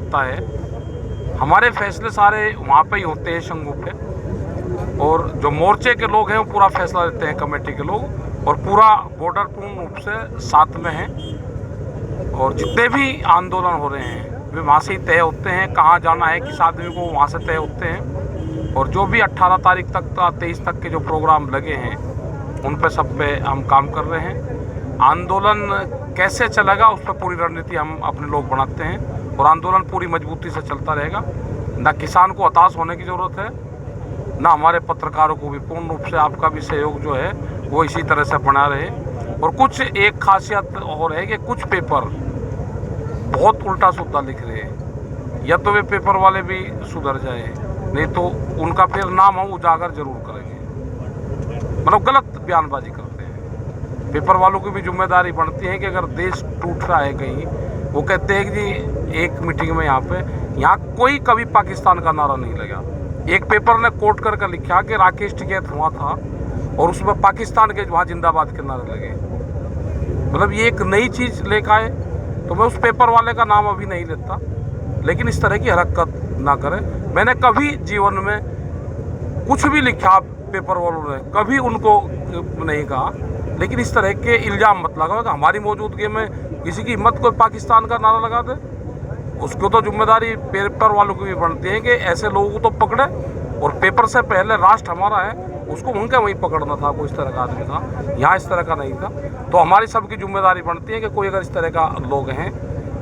लगता है। हमारे फैसले सारे वहाँ पे ही होते हैं, शंगू पे, और जो मोर्चे के लोग हैं वो पूरा फैसला लेते हैं, कमेटी के लोग, और पूरा बॉर्डर पूर्ण रूप से साथ में है। और जितने भी आंदोलन हो रहे हैं वे वहाँ से ही तय होते हैं, कहाँ जाना है किस आदमी को, वहाँ से तय होते हैं। और जो भी 18 तारीख तक 23 तक के जो प्रोग्राम लगे हैं उन पे सब पे हम काम कर रहे हैं। आंदोलन कैसे चलेगा उस पर पूरी रणनीति हम अपने लोग बनाते हैं, और आंदोलन पूरी मजबूती से चलता रहेगा। ना किसान को हताश होने की ज़रूरत है, ना हमारे पत्रकारों को भी। पूर्ण रूप से आपका भी सहयोग जो है वो इसी तरह से बना रहे। और कुछ एक खासियत और है कि कुछ पेपर बहुत उल्टा सुल्टा लिख रहे हैं, या तो वे पेपर वाले भी सुधर जाए, नहीं तो उनका फिर नाम हम उजागर जरूर करेंगे। मतलब गलत बयानबाजी करते हैं। पेपर वालों की भी जिम्मेदारी बनती है कि अगर देश टूट रहा है कहीं, वो कहते हैं कि जी एक मीटिंग में यहाँ कोई कभी पाकिस्तान का नारा नहीं लगा। एक पेपर ने कोट करके लिखा कि राकेश टिकैत हुआ था और उसमें पाकिस्तान के वहाँ जिंदाबाद के नारे लगे। मतलब ये एक नई चीज़ लेकर आए, तो मैं उस पेपर वाले का नाम अभी नहीं लेता, लेकिन इस तरह की हरकत ना करें। मैंने कभी जीवन में कुछ भी लिखा पेपर वालों ने, कभी उनको नहीं कहा, लेकिन इस तरह के इल्ज़ाम मत लगाओ कि हमारी मौजूदगी में किसी की हिम्मत कोई पाकिस्तान का नारा लगा दे। उसको तो जिम्मेदारी पेपर वालों की भी बनती है कि ऐसे लोगों को तो पकड़े, और पेपर से पहले राष्ट्र हमारा है, उसको उनके वहीं पकड़ना था। कोई इस तरह का आदमी था, यहाँ इस तरह का नहीं था। तो हमारी सबकी जिम्मेदारी बनती है कि कोई अगर इस तरह का लोग हैं,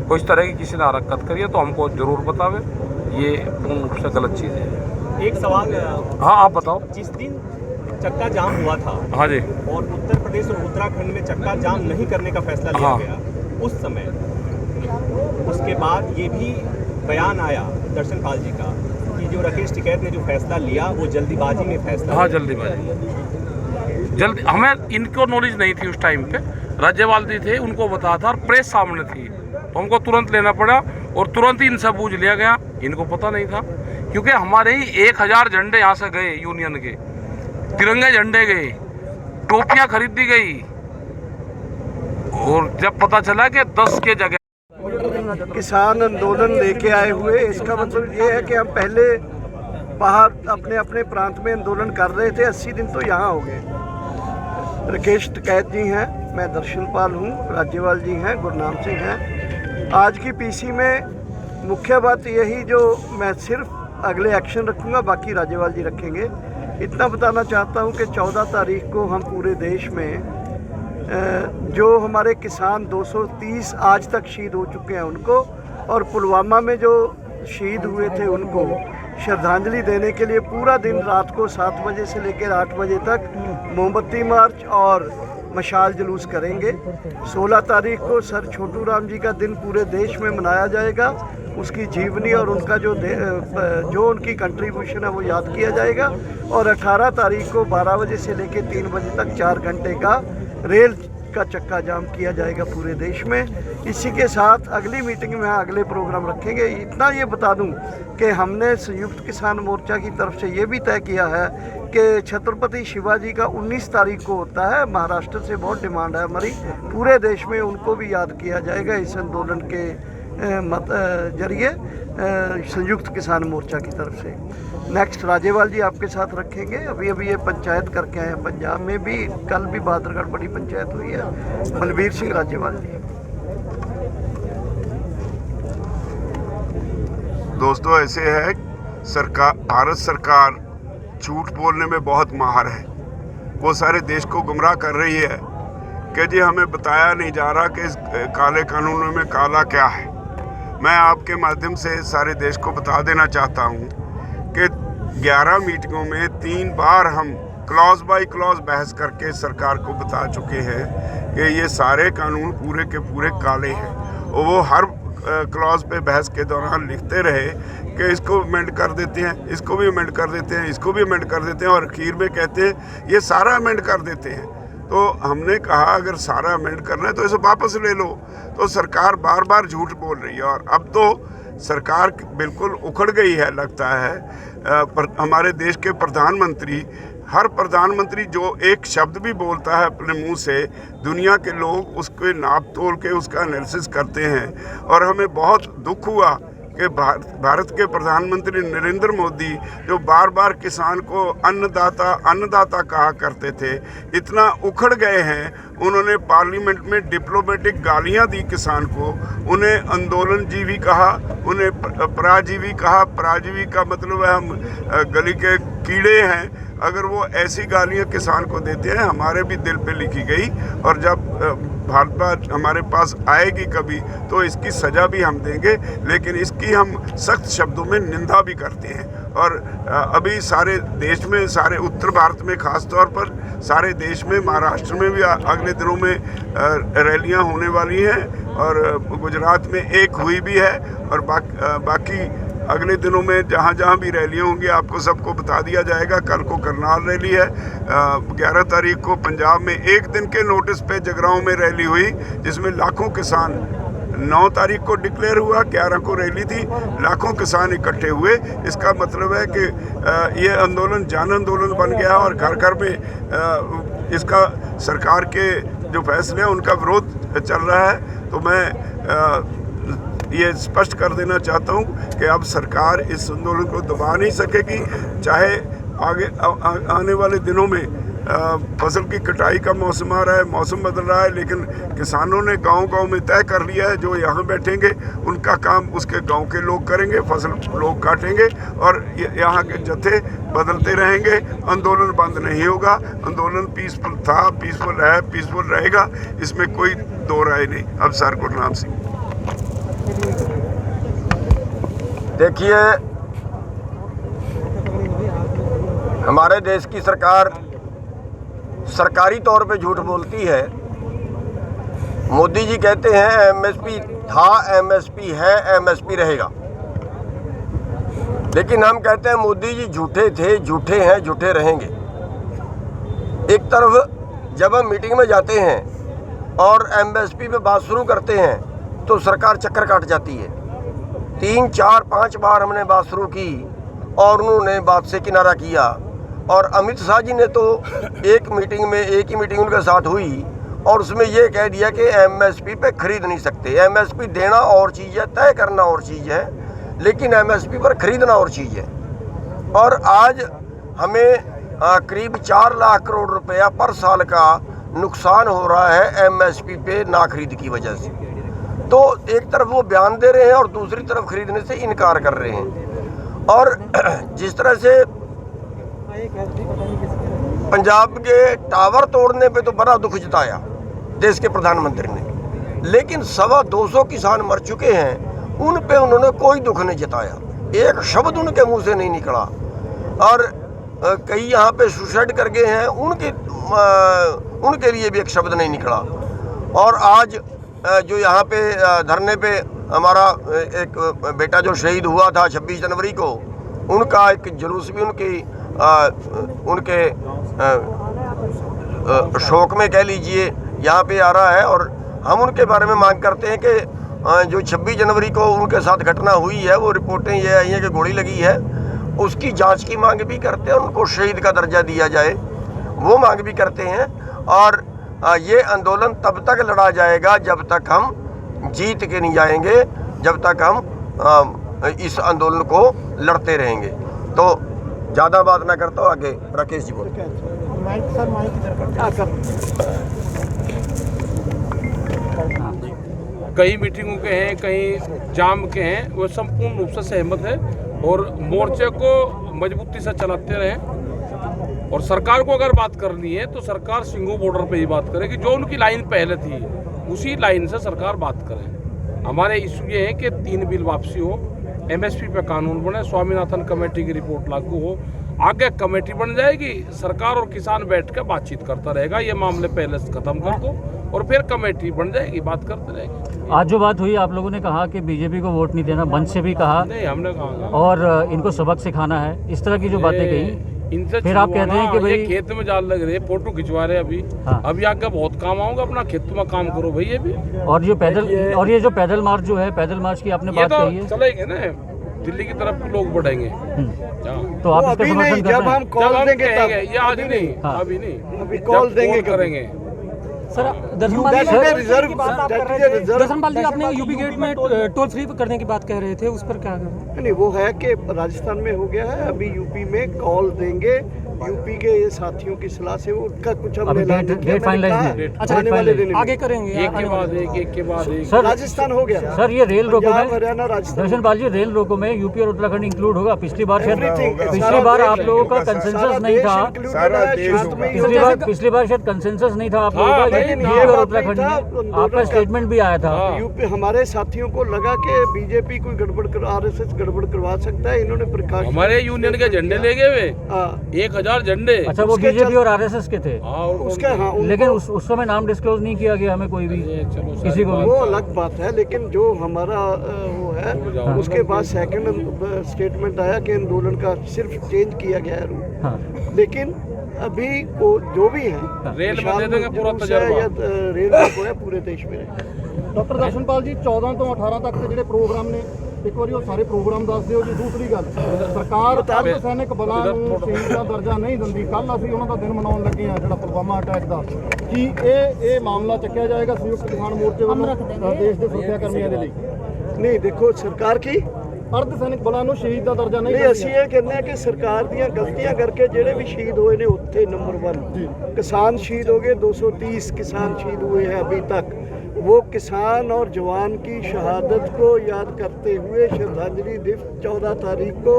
कोई इस तरह की किसी ने हरकत करिए तो हमको ज़रूर बतावे। ये पूर्ण रूप से गलत चीज़ है। एक सवाल। हाँ आप बताओ। जिस दिन चक्का जाम हुआ था, हाँ जी, और उत्तर प्रदेश और उत्तराखंड में चक्का जाम नहीं करने का फैसला लिया हाँ गया उस समय, उसके बाद ये भी बयान आया दर्शनपाल जी का कि जो राकेश टिकैत ने जो फैसला लिया वो जल्दीबाजी में फैसला। हाँ जल्दी हमें इनको नॉलेज नहीं थी उस टाइम पे। राज्यपाल जी थे, उनको बताया था, और प्रेस सामने थी, तो हमको तुरंत लेना पड़ा और तुरंत ही इनसे पूछ लिया गया। इनको पता नहीं था, क्योंकि हमारे ही 1000 झंडे यहाँ से गए, यूनियन के तिरंगे झंडे गए, टोपियाँ खरीदी गई, और जब पता चला कि 10 के जगह किसान आंदोलन लेके आए हुए, इसका मतलब ये है कि हम पहले बाहर अपने अपने प्रांत में आंदोलन कर रहे थे, 80 दिन तो यहाँ हो गए। राकेश टिकैत जी हैं, मैं दर्शनपाल हूँ, राज्यपाल जी हैं, गुरनाम सिंह हैं। आज की पीसी में मुख्य बात यही, जो मैं सिर्फ अगले एक्शन रखूँगा, बाकी राज्यपाल जी रखेंगे। इतना बताना चाहता हूँ कि 14 तारीख को हम पूरे देश में जो हमारे किसान 230 आज तक शहीद हो चुके हैं उनको, और पुलवामा में जो शहीद हुए थे उनको श्रद्धांजलि देने के लिए पूरा दिन रात को 7 बजे से लेकर 8 बजे तक मोमबत्ती मार्च और मशाल जुलूस करेंगे। 16 तारीख को सर छोटू राम जी का दिन पूरे देश में मनाया जाएगा। उसकी जीवनी और उनका जो उनकी कंट्रीब्यूशन है वो याद किया जाएगा। और 18 तारीख को 12 बजे से लेकर 3 बजे तक 4 घंटे का रेल का चक्का जाम किया जाएगा पूरे देश में। इसी के साथ अगली मीटिंग में अगले प्रोग्राम रखेंगे। इतना ये बता दूं कि हमने संयुक्त किसान मोर्चा की तरफ से ये भी तय किया है कि छत्रपति शिवाजी का 19 तारीख को होता है। महाराष्ट्र से बहुत डिमांड है हमारी, पूरे देश में उनको भी याद किया जाएगा इस आंदोलन के जरिए संयुक्त किसान मोर्चा की तरफ से। नेक्स्ट राज्यपाल जी आपके साथ रखेंगे। अभी ये पंचायत करके आए हैं पंजाब में भी, कल भी बहादुरगढ़ बड़ी पंचायत हुई है। बलबीर सिंह राज्यपाल जी। दोस्तों ऐसे है, भारत सरकार झूठ बोलने में बहुत माहिर है। वो सारे देश को गुमराह कर रही है कि जी हमें बताया नहीं जा रहा कि इस काले कानूनों में काला क्या है। मैं आपके माध्यम से सारे देश को बता देना चाहता हूँ कि 11 मीटिंगों में 3 बार हम क्लॉज बाय क्लॉज बहस करके सरकार को बता चुके हैं कि ये सारे कानून पूरे के पूरे काले हैं। और वो हर क्लॉज पे बहस के दौरान लिखते रहे कि इसको अमेंड कर देते हैं, इसको भी अमेंड कर देते हैं, इसको भी अमेंड कर देते हैं, और अखीर में कहते हैं ये सारा अमेंड कर देते हैं। तो हमने कहा अगर सारा अमेंड करना है तो इसे वापस ले लो। तो सरकार बार बार झूठ बोल रही है, और अब तो सरकार बिल्कुल उखड़ गई है लगता है। पर हमारे देश के प्रधानमंत्री, हर प्रधानमंत्री जो एक शब्द भी बोलता है अपने मुंह से, दुनिया के लोग उसके नाप तोल के उसका एनालिसिस करते हैं। और हमें बहुत दुख हुआ कि भारत के प्रधानमंत्री नरेंद्र मोदी जो बार बार किसान को अन्नदाता अन्नदाता कहा करते थे, इतना उखड़ गए हैं। उन्होंने पार्लियामेंट में डिप्लोमेटिक गालियां दी किसान को, उन्हें आंदोलनजीवी कहा, उन्हें पराजीवी कहा। पराजीवी का मतलब है हम गली के कीड़े हैं। अगर वो ऐसी गालियां किसान को देते हैं, हमारे भी दिल पे लिखी गई, और जब भारत हमारे पास आएगी कभी तो इसकी सज़ा भी हम देंगे, लेकिन इसकी हम सख्त शब्दों में निंदा भी करते हैं। और अभी सारे देश में, सारे उत्तर भारत में खास तौर पर सारे देश में, महाराष्ट्र में भी अगले दिनों में रैलियां होने वाली हैं, और गुजरात में एक हुई भी है, और बाकी अगले दिनों में जहाँ जहाँ भी रैलियाँ होंगी आपको सबको बता दिया जाएगा। कल को करनाल रैली है, 11 तारीख को पंजाब में एक दिन के नोटिस पे जगरांव में रैली हुई, जिसमें लाखों किसान, 9 तारीख को डिक्लेयर हुआ, 11 को रैली थी, लाखों किसान इकट्ठे हुए। इसका मतलब है कि ये आंदोलन जन आंदोलन बन गया, और घर घर में इसका सरकार के जो फैसले हैं उनका विरोध चल रहा है। तो मैं ये स्पष्ट कर देना चाहता हूँ कि अब सरकार इस आंदोलन को दबा नहीं सकेगी, चाहे आगे आने वाले दिनों में फसल की कटाई का मौसम आ रहा है, मौसम बदल रहा है, लेकिन किसानों ने गांव-गांव में तय कर लिया है, जो यहाँ बैठेंगे उनका काम उसके गांव के लोग करेंगे, फसल लोग काटेंगे, और यहाँ के जत्थे बदलते रहेंगे। आंदोलन बंद नहीं होगा, आंदोलन पीसफुल था, पीसफुल है, पीसफुल रहेगा, इसमें कोई दो राय नहीं। अब सर गुरनाम सिंह। देखिए, हमारे देश की सरकार सरकारी तौर पे झूठ बोलती है। मोदी जी कहते हैं एमएसपी था, एमएसपी है, एमएसपी रहेगा, लेकिन हम कहते हैं मोदी जी झूठे थे, झूठे हैं, झूठे रहेंगे। एक तरफ जब हम मीटिंग में जाते हैं और एमएसपी पे बात शुरू करते हैं तो सरकार चक्कर काट जाती है। 3, 4, 5 बार हमने बात शुरू की और उन्होंने बात से किनारा किया, और अमित शाह जी ने तो एक ही मीटिंग उनके साथ हुई और उसमें ये कह दिया कि एमएसपी पे खरीद नहीं सकते। एमएसपी देना और चीज़ है, तय करना और चीज़ है, लेकिन एमएसपी पर खरीदना और चीज़ है। और आज हमें करीब 4 लाख करोड़ रुपया पर साल का नुकसान हो रहा है एमएसपी पे ना खरीद की वजह से। तो एक तरफ वो बयान दे रहे हैं और दूसरी तरफ खरीदने से इनकार कर रहे हैं। और जिस तरह से पंजाब के टावर तोड़ने पे तो बड़ा दुख जताया देश के प्रधानमंत्री ने, लेकिन 225 किसान मर चुके हैं, उन पे उन्होंने कोई दुख नहीं जताया, एक शब्द उनके मुंह से नहीं निकला। और कई यहाँ पे सुसाइड कर गए हैं, उनके लिए भी एक शब्द नहीं निकला। और आज जो यहाँ पे धरने पे हमारा एक बेटा जो शहीद हुआ था 26 जनवरी को, उनका एक जुलूस भी उनके शोक में कह लीजिए यहाँ पे आ रहा है। और हम उनके बारे में मांग करते हैं कि जो 26 जनवरी को उनके साथ घटना हुई है, वो रिपोर्टें ये आई हैं कि गोली लगी है, उसकी जांच की मांग भी करते हैं, उनको शहीद का दर्जा दिया जाए, वो मांग भी करते हैं। और ये आंदोलन तब तक लड़ा जाएगा जब तक हम जीत के नहीं जाएंगे, जब तक हम इस आंदोलन को लड़ते रहेंगे। तो ज़्यादा बात ना करता हूँ, आगे राकेश जी बोल। कई मीटिंगों के हैं, कहीं जाम के हैं, वो संपूर्ण रूप से सहमत है और मोर्चे को मजबूती से चलाते रहें। और सरकार को अगर बात करनी है तो सरकार सिंघू बॉर्डर पे ही बात करेगी, जो उनकी लाइन पहले थी उसी लाइन से सरकार बात करे। हमारे इशू ये है कि 3 बिल वापसी हो, एमएसपी पे कानून बने, स्वामीनाथन कमेटी की रिपोर्ट लागू हो, आगे कमेटी बन जाएगी, सरकार और किसान बैठ कर बातचीत करता रहेगा, ये मामले पहले से खत्म कर दो और फिर कमेटी बन जाएगी, बात करते रहेंगे। आज जो बात हुई, आप लोगों ने कहा कि बीजेपी को वोट नहीं देना, मंच से भी कहा, नहीं हमने कहा, और इनको सबक सिखाना है, इस तरह की जो बातें कही, इनसे फिर आप कहते हैं कि भाई खेत में जाल लग रहे, फोटो खिंचवा रहे अभी। हाँ। अभी आगे बहुत काम आऊंगा, अपना खेत में काम करो भाई। ये भी और ये जो पैदल मार्च जो है, पैदल मार्च की आपने बात कही है, चलेंगे ना, दिल्ली की तरफ लोग बढ़ेंगे। तो आप इसका समर्थन कर रहे हैं? जब हम कॉल देंगे ये आज नहीं, अभी नहीं, अभी कॉल देंगे करेंगे। सर दर्शनपाल जी आपने यूपी गेट में टोल फ्री करने की बात कह रहे थे, उस पर क्या करें? नहीं, वो है कि राजस्थान में हो गया है, अभी यूपी में कॉल देंगे। यूपी के ये साथियों की सलाह से उनका कुछ हमने ऐलान नहीं किया। मैंने कहा आने वाले दिन आगे करेंगे, एक के बाद एक सर राजस्थान हो गया सर, ये रेल रोको पंजाब, में हरियाणा, राजस्थान दर्शनपाल जी, रेल रोको में यूपी और उत्तराखंड इंक्लूड होगा। पिछली बार शायद Everything, पिछली सारा बार देश आप लोगों का होगा, कंसेंसस सारा नहीं देश था। included सारा है, देश शांत में ही पिछली होगा। बार शायद कंसेंसस नहीं था आप लोगों का नहीं, यूपी ये और बात उत्तराखंड नहीं था, में। आंदोलन आपका का- स्टेटमेंट भी आया था। यूपी हमारे साथियों को लगा कि बीजेपी कोई गड़बड़ कर आरएसएस गड़बड़ करवा सकता है, इन्होंने प्रकाश हमारे यूनियन के झंडे ले गए वे, हाँ, 1000 झंडे। अच्छा, वो उसके बीजेपी चल- और आरएसएस के थे, उसका हाँ लेकिन उस समय नाम डिस्क्लोज नहीं किया गया हमें कोई भी, किसी को भी। वो अलग बात है, लेकिन जो हमारा वो है उसके बाद सेकंड स्टेटमेंट आया कि आंदोलन का सिर्फ चेंज किया गया है रूट। हाँ, लेकिन अभी को जो भी है रेल में दे देंगे पूरा जुलूस है तजर्बा। या रेल रोको है पूरे देश में। ਡਾਕਟਰ ਦਰਸ਼ਨਪਾਲ ਜੀ 14 ਤੋਂ 18 ਤੱਕ ਦੇ ਜਿਹੜੇ ਪ੍ਰੋਗਰਾਮ ਨੇ, ਇੱਕ ਵਾਰੀ ਉਹ ਸਾਰੇ ਪ੍ਰੋਗਰਾਮ ਦੱਸ ਦਿਓ ਜੀ। ਦੂਸਰੀ ਗੱਲ, ਸਰਕਾਰ ਅਰਧ ਸੈਨਿਕ ਬਲਾਂ ਨੂੰ ਸ਼ਹੀਦ ਦਾ ਦਰਜਾ ਨਹੀਂ ਦਿੰਦੀ। ਕੱਲ ਅਸੀਂ ਉਹਨਾਂ ਦਾ ਦਿਨ ਮਨਾਉਣ ਲੱਗੇ ਆ, ਜਿਹੜਾ ਪੁਲਵਾਮਾ ਅਟੈਕ ਦਾ। ਕੀ ਇਹ ਮਾਮਲਾ ਚੱਕਿਆ ਜਾਏਗਾ ਸੰਯੁਕਤ ਕਿਸਾਨ ਮੋਰਚੇ ਵੱਲੋਂ ਦੇਸ਼ ਦੇ ਸੁਰੱਖਿਆ ਕਰਮੀਆਂ ਦੇ ਲਈ? नहीं देखो सरकार की ਅਰਧ ਸੈਨਿਕ ਬਲਾਂ ਨੂੰ ਸ਼ਹੀਦ ਦਾ ਦਰਜਾ ਨਹੀਂ ਨਹੀਂ, ਅਸੀਂ ਇਹ ਕਹਿੰਦੇ ਆ ਕਿ ਸਰਕਾਰ ਦੀਆਂ ਗਲਤੀਆਂ ਕਰਕੇ ਜਿਹੜੇ ਵੀ ਸ਼ਹੀਦ ਹੋਏ ਨੇ ਉੱਥੇ नंबर 1 किसान शहीद हो गए, 230 किसान शहीद हुए हैं अभी तक। वो किसान और जवान की शहादत को याद करते हुए श्रद्धांजलि दिवस 14 तारीख को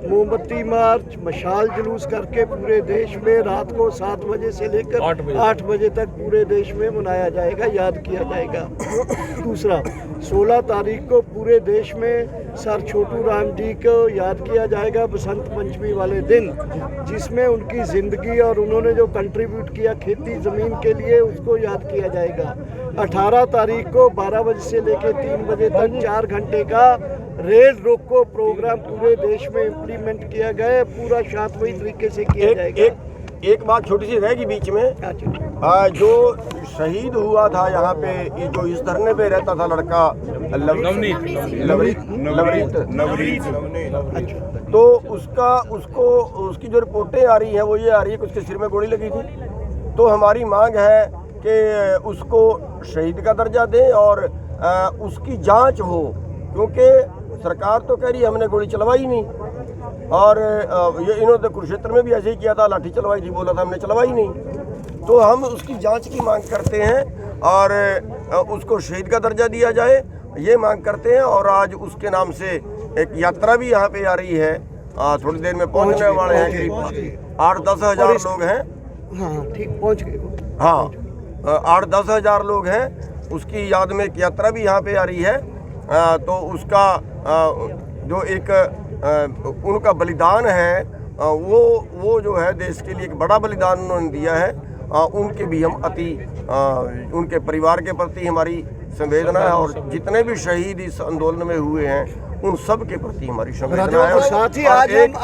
मोमबत्ती मार्च, मशाल जुलूस करके पूरे देश में रात को 7 बजे से लेकर 8 बजे तक पूरे देश में मनाया जाएगा, याद किया जाएगा। दूसरा, 16 तारीख को पूरे देश में सर छोटू राम जी को याद किया जाएगा, बसंत पंचमी वाले दिन, जिसमें उनकी ज़िंदगी और उन्होंने जो कंट्रीब्यूट किया खेती ज़मीन के लिए उसको याद किया जाएगा। 18 तारीख को 12 बजे से लेकर 3 बजे तक 4 घंटे का रेल रोको प्रोग्राम पूरे देश में इम्प्लीमेंट किया गया है, पूरा शांतमयी तरीके से किया जाएगा। एक बात छोटी सी रहेगी बीच में। अच्छा, जो शहीद हुआ था यहाँ पे, ये जो इस धरने पे रहता था लड़का नवरीत, तो उसकी जो रिपोर्टें आ रही हैं वो ये आ रही है कि उसके सिर में गोली लगी थी। तो हमारी मांग है कि उसको शहीद का दर्जा दें और उसकी जांच हो, क्योंकि सरकार तो कह रही है हमने गोली चलवाई नहीं। और ये इन्होंने कुरुक्षेत्र में भी ऐसे ही किया था, लाठी चलवाई थी, बोला था हमने चलवाई नहीं। तो हम उसकी जांच की मांग करते हैं और उसको शहीद का दर्जा दिया जाए, ये मांग करते हैं। और आज उसके नाम से एक यात्रा भी यहाँ पे आ रही है, थोड़ी देर में पहुँचने वाले हैं। करीब 8-10 हज़ार लोग हैं। हाँ ठीक, पहुँच गए वो। हाँ, 8-10 हज़ार लोग हैं। उसकी याद में एक यात्रा भी यहाँ पे आ रही है। तो उसका जो एक उनका बलिदान है, वो जो है देश के लिए एक बड़ा बलिदान उन्होंने दिया है। उनके भी हम उनके परिवार के प्रति हमारी संवेदना है, और जितने भी शहीद इस आंदोलन में हुए हैं उन सब के प्रति हमारी संवेदना है। और साथ ही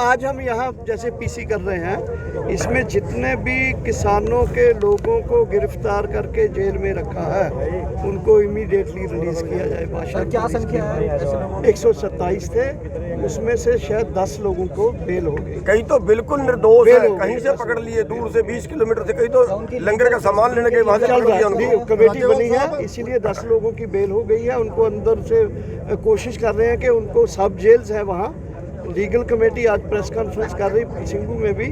आज हम यहाँ जैसे पीसी कर रहे हैं, इसमें जितने भी किसानों के लोगों को गिरफ्तार करके जेल में रखा है उनको इमीडिएटली रिलीज किया जाए। भाषा क्या संख्या है? 127 थे, उसमें से शायद 10 लोगों को बेल हो गई। कई तो बिल्कुल निर्दोष है, कहीं से पकड़ लिए, दूर से 20 किलोमीटर से, कई तो लंगर का सामान लेने के वहाँ से चल पकड़ रहा लिया है, उनको। कमेटी बनी है, इसीलिए 10 लोगों की बेल हो गई है। उनको अंदर से कोशिश कर रहे हैं कि उनको सब जेल्स है वहाँ, लीगल कमेटी आज प्रेस कॉन्फ्रेंस कर रही सिंगू में भी,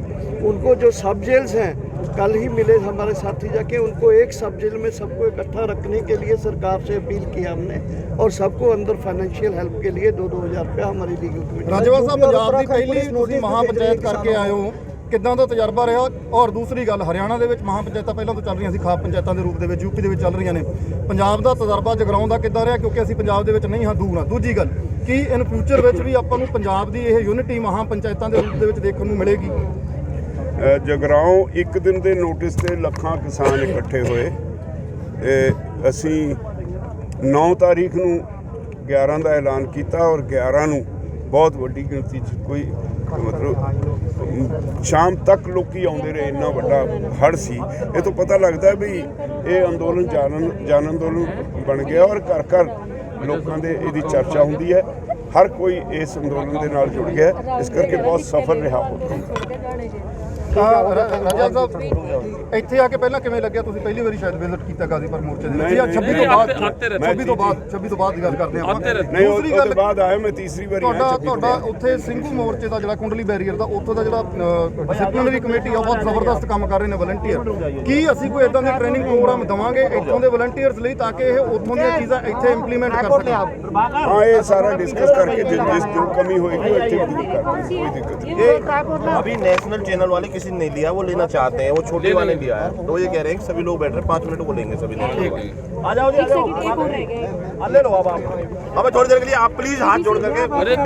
उनको जो सब जेल्स हैं कल ही मिले हमारे साथी जाके, उनको एक सब जेल में सबको इकट्ठा रखने के लिए सरकार से अपील किया हमने, और सबको अंदर फाइनेंशियल हेल्प के लिए 2-2 हज़ार रुपया हमारी लीगल कमेटी। ਰਾਜੇਵਾਲ ਸਾਹਿਬ, ਪੰਜਾਬ ਦੀ ਪਹਿਲੀ ਤੁਸੀਂ ਮਹਾਪੰਚਾਇਤ ਕਰਕੇ ਆਏ ਹੋ, ਕਿੱਦਾਂ ਦਾ ਤਜਰਬਾ ਰਿਹਾ? ਔਰ ਦੂਸਰੀ ਗੱਲ, ਹਰਿਆਣਾ ਦੇ ਵਿੱਚ ਮਹਾਪੰਚਾਇਤਾਂ ਪਹਿਲਾਂ ਤੋਂ ਚੱਲ ਰਹੀਆਂ ਸੀ, ਖਾਪ ਪੰਚਾਇਤਾਂ ਦੇ ਰੂਪ ਦੇ ਵਿੱਚ, ਯੂਪੀ ਦੇ ਵਿੱਚ ਚੱਲ ਰਹੀਆਂ ਨੇ। ਪੰਜਾਬ ਦਾ ਤਜਰਬਾ ਜਗਰਾਉਂ ਦਾ ਕਿੱਦਾਂ ਰਿਹਾ? ਕਿਉਂਕਿ ਅਸੀਂ ਪੰਜਾਬ ਦੇ ਵਿੱਚ ਨਹੀਂ ਹਾਂ, ਦੂਰ ਹਾਂ। ਦੂਜੀ ਗੱਲ, ਕੀ ਇਨ ਫਿਊਚਰ ਵਿੱਚ ਵੀ ਆਪਾਂ ਨੂੰ ਪੰਜਾਬ ਦੀ ਇਹ ਯੂਨਿਟੀ ਮਹਾਪੰਚਾਇਤਾਂ ਦੇ ਰੂਪ ਦੇ ਵਿੱਚ ਦੇਖਣ ਨੂੰ ਮਿਲੇਗੀ? ਜਗਰਾਉਂ ਇੱਕ ਦਿਨ ਦੇ ਨੋਟਿਸ ਤੇ ਲੱਖਾਂ ਕਿਸਾਨ ਇਕੱਠੇ ਹੋਏ। ਅਸੀਂ 9 ਤਾਰੀਖ ਨੂੰ 11 ਦਾ ਐਲਾਨ ਕੀਤਾ, ਔਰ 11 ਨੂੰ ਬਹੁਤ ਵੱਡੀ ਗਿਣਤੀ 'ਚ, ਕੋਈ ਮਤਲਬ ਸ਼ਾਮ ਤੱਕ ਲੋਕੀ ਆਉਂਦੇ ਰਹੇ, ਇੰਨਾ ਵੱਡਾ ਹੜ੍ਹ ਸੀ। ਇਹ ਤੋਂ ਪਤਾ ਲੱਗਦਾ ਵੀ ਇਹ ਅੰਦੋਲਨ ਜਨ ਅੰਦੋਲਨ ਬਣ ਗਿਆ, ਔਰ ਘਰ ਘਰ ਲੋਕਾਂ ਦੇ ਇਹਦੀ ਚਰਚਾ ਹੁੰਦੀ ਹੈ। ਹਰ ਕੋਈ ਇਸ ਅੰਦੋਲਨ ਦੇ ਨਾਲ ਜੁੜ ਗਿਆ, ਇਸ ਕਰਕੇ ਬਹੁਤ ਸਫਲ ਰਿਹਾ। ਰਾਜਾ ਸਾਹਿਬ ਇੱਥੇ ਆ ਕੇ ਪਹਿਲਾਂ ਕਿਵੇਂ ਲੱਗਿਆ? ਤੁਸੀਂ ਪਹਿਲੀ ਵਾਰੀ ਸ਼ਾਇਦ ਵਿਜ਼ਿਟ ਕੀਤਾ ਗਾਜ਼ੀਪੁਰ ਮੋਰਚੇ ਦੇ ਵਿੱਚ ਜਾਂ 26 ਤੋਂ ਬਾਅਦ 26 ਤੋਂ ਬਾਅਦ ਦੀ ਗੱਲ ਕਰਦੇ ਆਪਾਂ। ਨਹੀਂ ਉਹਦੇ ਬਾਅਦ ਆਇਆ ਮੈਂ ਤੀਸਰੀ ਵਾਰੀ ਆਇਆ। ਤੁਹਾਡਾ ਉੱਥੇ ਸਿੰਘੂ ਮੋਰਚੇ ਦਾ ਜਿਹੜਾ ਕੁੰਡਲੀ ਬੈਰੀਅਰ ਦਾ ਉੱਥੋਂ ਦਾ ਜਿਹੜਾ ਡਿਸਪਲਿਨਰੀ ਕਮੇਟੀ ਆ ਬਹੁਤ ਜ਼ਬਰਦਸਤ ਕੰਮ ਕਰ ਰਹੇ ਨੇ ਵਲੰਟੀਅਰ। ਕੀ ਅਸੀਂ ਕੋਈ ਇਦਾਂ ਦੇ ਟ੍ਰੇਨਿੰਗ ਪ੍ਰੋਗਰਾਮ ਦੇਵਾਂਗੇ ਇੱਥੋਂ ਦੇ ਵਲੰਟੀਅਰਸ ਲਈ ਤਾਂ ਕਿ ਇਹ ਉੱਥੋਂ ਦੀਆਂ ਚੀਜ਼ਾਂ ਇੱਥੇ ਇੰਪਲੀਮੈਂਟ ਕਰ ਸਕਣ? हाँ ये सारा डिस्कस करके जिस जो कमी होगी वो अच्छे दूर कर देंगे, कोई दिक्कत नहीं। ये अभी नेशनल चैनल वाले किसी ने नहीं लिया, वो लेना चाहते हैं, वो छोटे वाले लिया है, तो ये कह रहे हैं कि सभी लोग बैठ रहे हैं, 5 मिनट को लेंगे सभी लोग। आ जाओ ले लो अब आप हमें थोड़ी देर के लिए आप प्लीज हाथ जोड़ करके। अरे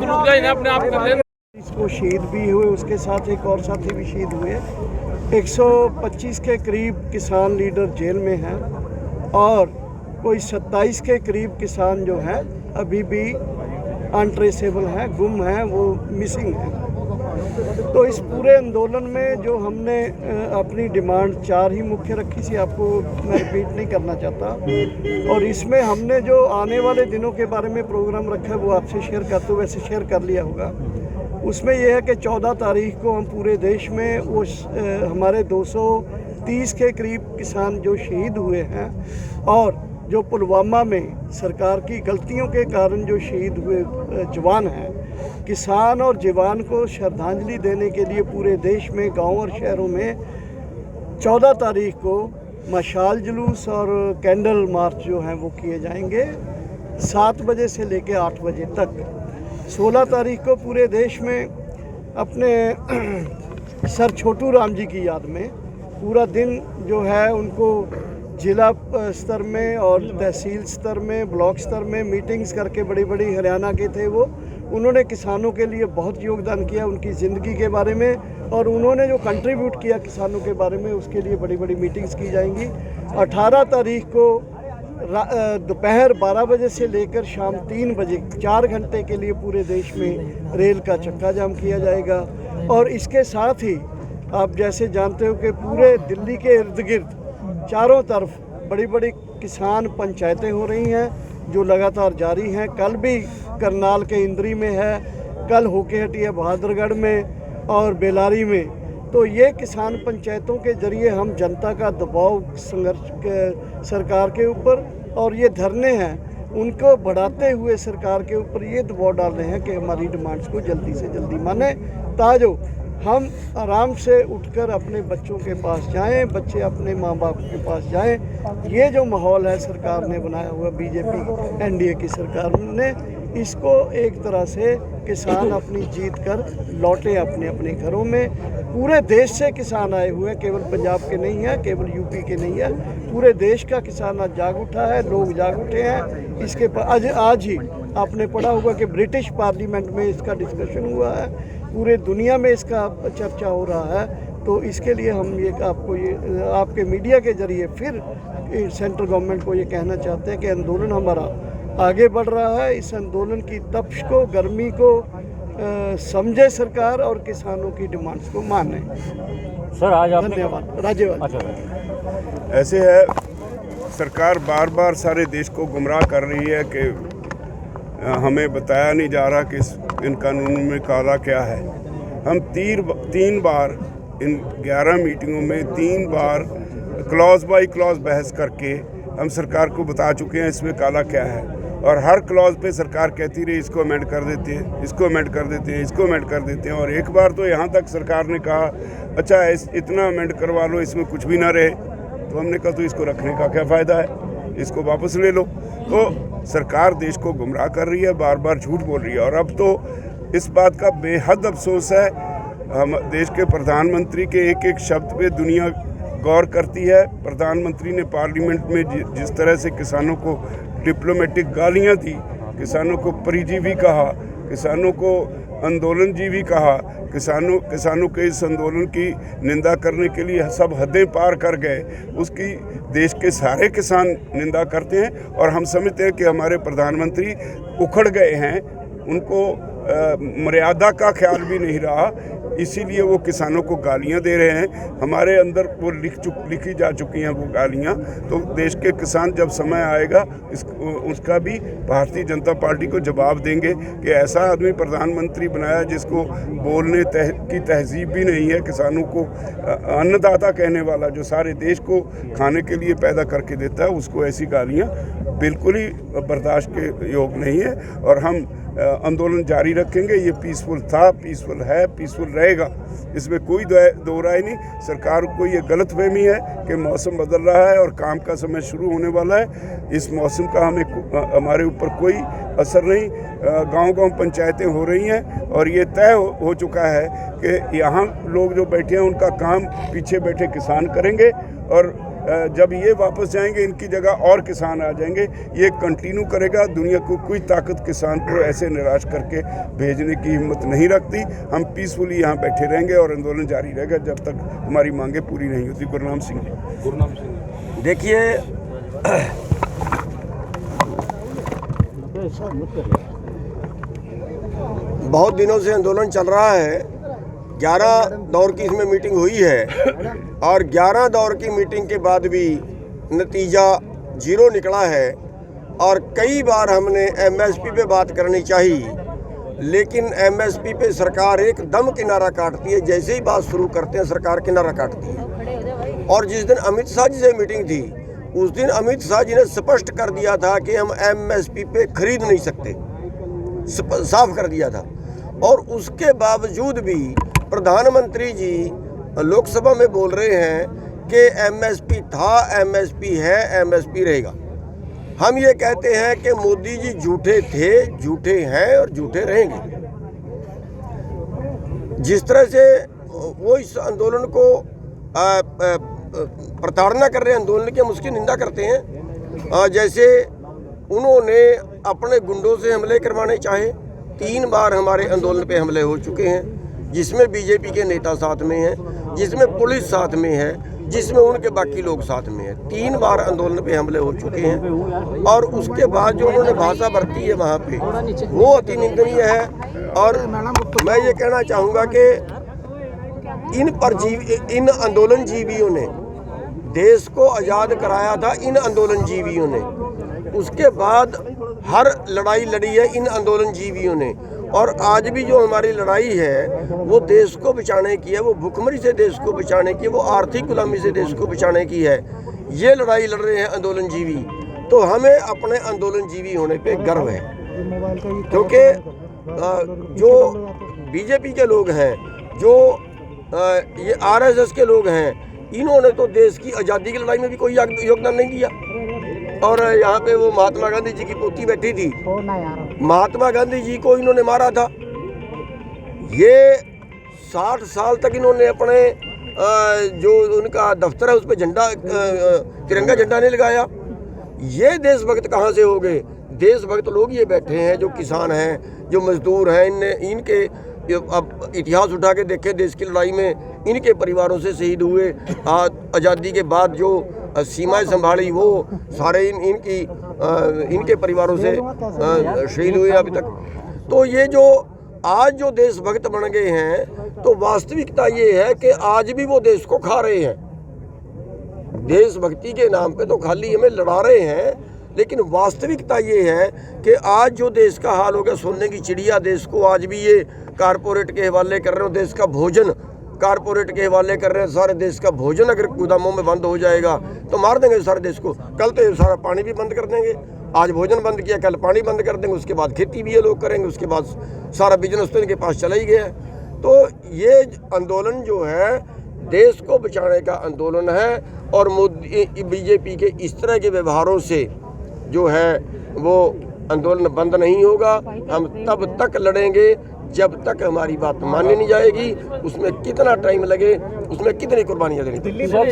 अपने आप कर लें। इसको शहीद भी हुए, उसके साथ एक और साथी भी शहीद हुए। 125 के करीब किसान लीडर जेल में हैं और कोई 27 के करीब किसान जो हैं अभी भी अनट्रेसेबल हैं, गुम हैं, वो मिसिंग हैं। तो इस पूरे आंदोलन में जो हमने अपनी डिमांड 4 ही मुख्य रखी थी, आपको मैं रिपीट नहीं करना चाहता, और इसमें हमने जो आने वाले दिनों के बारे में प्रोग्राम रखा है वो आपसे शेयर करते हुए वैसे शेयर कर लिया होगा। उसमें यह है कि 14 तारीख को हम पूरे देश में वो हमारे 230 के करीब किसान जो शहीद हुए हैं और जो पुलवामा में सरकार की गलतियों के कारण जो शहीद हुए जवान हैं, किसान और जवान को श्रद्धांजलि देने के लिए पूरे देश में गांव और शहरों में 14 तारीख को मशाल जुलूस और कैंडल मार्च जो हैं वो किए जाएंगे 7 बजे से लेकर 8 बजे तक। 16 तारीख को पूरे देश में अपने सर छोटू राम जी की याद में पूरा दिन जो है उनको जिला स्तर में और तहसील स्तर में, ब्लॉक स्तर में मीटिंग्स करके बड़ी बड़ी हरियाणा के थे वो, उन्होंने किसानों के लिए बहुत योगदान किया उनकी ज़िंदगी के बारे में, और उन्होंने जो कंट्रीब्यूट किया किसानों के बारे में उसके लिए बड़ी बड़ी मीटिंग्स की जाएंगी। 18 तारीख को दोपहर 12 बजे से लेकर शाम 3 बजे 4 घंटे के लिए पूरे देश में रेल का चक्का जाम किया जाएगा। और इसके साथ ही आप जैसे जानते हो कि पूरे दिल्ली के इर्द गिर्द चारों तरफ बड़ी बड़ी किसान पंचायतें हो रही हैं जो लगातार जारी हैं। कल भी करनाल के इंद्री में है, कल होके हटी है बहादुरगढ़ में और बेलारी में। तो ये किसान पंचायतों के जरिए हम जनता का दबाव संघर्ष सरकार के ऊपर और ये धरने हैं उनको बढ़ाते हुए सरकार के ऊपर ये दबाव डाल रहे हैं कि हमारी डिमांड्स को जल्दी से जल्दी माने, ताजो हम आराम से उठकर अपने बच्चों के पास जाएं, बच्चे अपने माँ बाप के पास जाएं। ये जो माहौल है सरकार ने बनाया हुआ, बीजेपी एनडीए की सरकार ने, इसको एक तरह से किसान अपनी जीत कर लौटे अपने अपने घरों में। पूरे देश से किसान आए हुए हैं, केवल पंजाब के नहीं है, केवल यूपी के नहीं है, पूरे देश का किसान आज जाग उठा है, लोग जाग उठे हैं। इसके आज ही आपने पढ़ा होगा कि ब्रिटिश पार्लियामेंट में इसका डिस्कशन हुआ है, पूरे दुनिया में इसका चर्चा हो रहा है। तो इसके लिए हम ये आपको ये आपके मीडिया के जरिए फिर सेंट्रल गवर्नमेंट को ये कहना चाहते हैं कि आंदोलन हमारा आगे बढ़ रहा है। इस आंदोलन की तपिश को, गर्मी को समझे सरकार और किसानों की डिमांड्स को माने। सर आज आपने धन्यवाद। राज्यवाद। अच्छा ऐसे है सरकार बार बार सारे देश को गुमराह कर रही है कि हमें बताया नहीं जा रहा कि इन कानूनों में काला क्या है। हम 3 बार इन 11 मीटिंगों में 3 बार क्लॉज बाय क्लॉज बहस करके हम सरकार को बता चुके हैं इसमें काला क्या है, और हर क्लॉज पे सरकार कहती रही इसको अमेंड कर देते हैं, इसको अमेंड कर देते हैं, इसको अमेंड कर देते हैं। और एक बार तो यहाँ तक सरकार ने कहा अच्छा इतना अमेंड करवा लो इसमें कुछ भी ना रहे, तो हमने कहा तो इसको रखने का क्या फ़ायदा है, इसको वापस ले लो। तो सरकार देश को गुमराह कर रही है, बार बार झूठ बोल रही है। और अब तो इस बात का बेहद अफसोस है, हम देश के प्रधानमंत्री के एक एक शब्द पे दुनिया गौर करती है। प्रधानमंत्री ने पार्लियामेंट में जिस तरह से किसानों को डिप्लोमेटिक गालियां दी, किसानों को परिजीवी कहा, किसानों को आंदोलनजीवी कहा, किसानों के इस आंदोलन की निंदा करने के लिए सब हदें पार कर गए, उसकी देश के सारे किसान निंदा करते हैं। और हम समझते हैं कि हमारे प्रधानमंत्री उखड़ गए हैं, उनको मर्यादा का ख्याल भी नहीं रहा। इसीलिए वो किसानों को गालियां दे रहे हैं। हमारे अंदर वो लिखी जा चुकी हैं वो गालियां। तो देश के किसान जब समय आएगा उसका भी भारतीय जनता पार्टी को जवाब देंगे कि ऐसा आदमी प्रधानमंत्री बनाया जिसको बोलने की तहजीब भी नहीं है, किसानों को अन्नदाता कहने वाला, जो सारे देश को खाने के लिए पैदा करके देता है, उसको ऐसी गालियां बिल्कुल ही बर्दाश्त के योग नहीं है। और हम आंदोलन जारी रखेंगे। ये पीसफुल था, पीसफुल है, पीसफुल रहेगा, इसमें कोई दो राय नहीं। सरकार को ये गलतफहमी है कि मौसम बदल रहा है और काम का समय शुरू होने वाला है। इस मौसम का हमारे ऊपर कोई असर नहीं। गांव-गांव पंचायतें हो रही हैं और ये तय हो चुका है कि यहाँ लोग जो बैठे हैं उनका काम पीछे बैठे किसान करेंगे और जब ये वापस जाएंगे इनकी जगह और किसान आ जाएंगे। ये कंटिन्यू करेगा। दुनिया को कोई ताकत किसान को ऐसे निराश करके भेजने की हिम्मत नहीं रखती। हम पीसफुली यहाँ बैठे रहेंगे और आंदोलन जारी रहेगा जब तक हमारी मांगे पूरी नहीं होती। गुरनाम सिंह जी। देखिए, बहुत दिनों से आंदोलन चल रहा है। 11 दौर की इसमें मीटिंग हुई है और 11 दौर की मीटिंग के बाद भी नतीजा 0 निकला है। और कई बार हमने एमएसपी पे बात करनी चाहिए, लेकिन एमएसपी पे सरकार एकदम किनारा काटती है। जैसे ही बात शुरू करते हैं सरकार किनारा काटती है। और जिस दिन अमित शाह जी से मीटिंग थी उस दिन अमित शाह जी ने स्पष्ट कर दिया था कि हम एमएसपी पे खरीद नहीं सकते, साफ कर दिया था। और उसके बावजूद भी प्रधानमंत्री जी लोकसभा में बोल रहे हैं कि एमएसपी था, एमएसपी है, एमएसपी रहेगा। हम ये कहते हैं कि मोदी जी झूठे थे, झूठे हैं और झूठे रहेंगे। जिस तरह से वो इस आंदोलन को प्रताड़ना कर रहे हैं, आंदोलन की हम उसकी निंदा करते हैं। जैसे उन्होंने अपने गुंडों से हमले करवाने चाहे। 3 बार हमारे आंदोलन पे हमले हो चुके हैं, जिसमें बीजेपी के नेता साथ में हैं, जिसमें पुलिस साथ में है, जिसमें उनके बाकी लोग साथ में हैं। 3 बार आंदोलन पे हमले हो चुके हैं और उसके बाद जो उन्होंने भाषा बरती है वहाँ पे वो अति निंदनीय है। और मैं ये कहना चाहूँगा कि इन आंदोलन जीवियों ने देश को आज़ाद कराया था। इन आंदोलन जीवियों ने उसके बाद हर लड़ाई लड़ी है इन आंदोलन जीवियों ने। और आज भी जो हमारी लड़ाई है वो देश को बचाने की है, वो भुखमरी से देश को बचाने की, वो आर्थिक गुलामी से देश को बचाने की है। ये लड़ाई लड़ रहे हैं आंदोलन जीवी। तो हमें अपने आंदोलन जीवी होने पे गर्व है, क्योंकि जो बीजेपी के लोग हैं, जो ये आरएसएस के लोग हैं, इन्होंने तो देश की आज़ादी की लड़ाई में भी कोई योगदान नहीं दिया। और यहाँ पे वो महात्मा गांधी जी की पोती बैठी थी, महात्मा गांधी जी को इन्होंने मारा था। ये 60 साल तक इन्होंने अपने जो उनका दफ्तर है उस पर झंडा, तिरंगा झंडा नहीं लगाया। ये देशभक्त कहाँ से हो गए? देशभक्त लोग ये बैठे हैं जो किसान हैं, जो मजदूर हैं। इनके अब इतिहास उठा के देखें, देश की लड़ाई में इनके परिवारों से शहीद हुए। आज़ादी के बाद जो सीमाएं संभाली वो सारे इनके परिवारों से शहीद हुए अभी तक। तो ये जो आज जो देशभक्त बन गए हैं, तो वास्तविकता ये है कि आज भी वो देश को खा रहे हैं। देशभक्ति के नाम पे तो खाली हमें लड़ा रहे हैं, लेकिन वास्तविकता ये है कि आज जो देश का हाल हो गया, सोने की चिड़िया देश को आज भी ये कारपोरेट के हवाले कर रहे हो। देश का भोजन कारपोरेट के हवाले कर रहे हैं। सारे देश का भोजन अगर गोदामों में बंद हो जाएगा तो मार देंगे सारे देश को। कल तो सारा पानी भी बंद कर देंगे। आज भोजन बंद किया, कल पानी बंद कर देंगे, उसके बाद खेती भी ये लोग करेंगे, उसके बाद सारा बिजनेस तो इनके पास चला ही गया। तो ये आंदोलन जो है देश को बचाने का आंदोलन है। और मोदी बीजेपी के इस तरह के व्यवहारों से जो है वो आंदोलन बंद नहीं होगा। हम तब तक लड़ेंगे जब तक हमारी बात मानी नहीं जाएगी। उसमें कितना टाइम लगे, उसमें कितनी कुर्बानियाँ देनी। सर